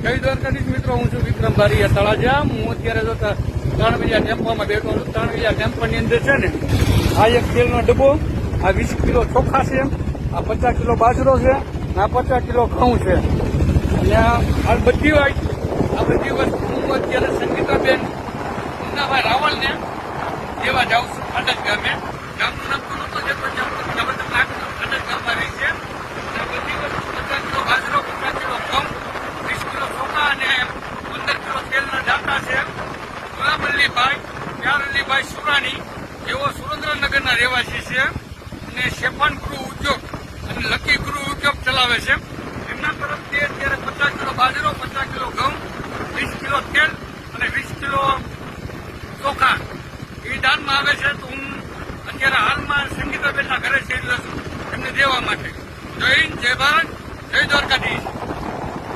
જય દ્વારકાધીશ મિત્રો, હું છું વિક્રમ બારીયા તળાજા. હું અત્યારે જો 3 બીજા ટેમ્પોમાં બેઠો છું. 3 બીજા ટેમ્પોની અંદર છે ને આ એક તેલનો ડબ્બો, આ 20 કિલો ચોખા છે, આ 50 કિલો બાજરો છે, આ 50 કિલો ઘઉં છે. અને આ બધી વસ્તુ હું અત્યારે સંગીતાબેન મુન્નાભાઈ રાવલને દેવા જાઉં છું ખાડજ ગામે. ગામનું નામ તો નહોતો જતો, જબરદસ્ત ખાડજ ગામમાં રહી છે. આ બધી વસ્તુ 50 કિલો બાજરો, 50 કિલો ઘઉં, 20 કિલો ચોખા અને 15 કિલો તેલના ડાટા છે. ગુલામ અલીભાઈ, પ્યાર અલીભાઈ સુરાણી જેઓ સુરેન્દ્રનગરના રહેવાસી છે અને શેફાન ગૃહ ઉદ્યોગ અને લકી ગૃહ ઉદ્યોગ ચલાવે છે. એમના તરફથી અત્યારે 50 કિલો બાજરો, 50 કિલો ઘઉં, 20 કિલો તેલ અને 20 કિલો ચોખા એ દાનમાં આવે છે. તો હું અત્યારે હાલમાં સંગીતાબેનના ઘરે જઈ રહ્યો છું એમને દેવા માટે. જય હિન્દ, જય ભારત, જય દ્વારકાધીશ.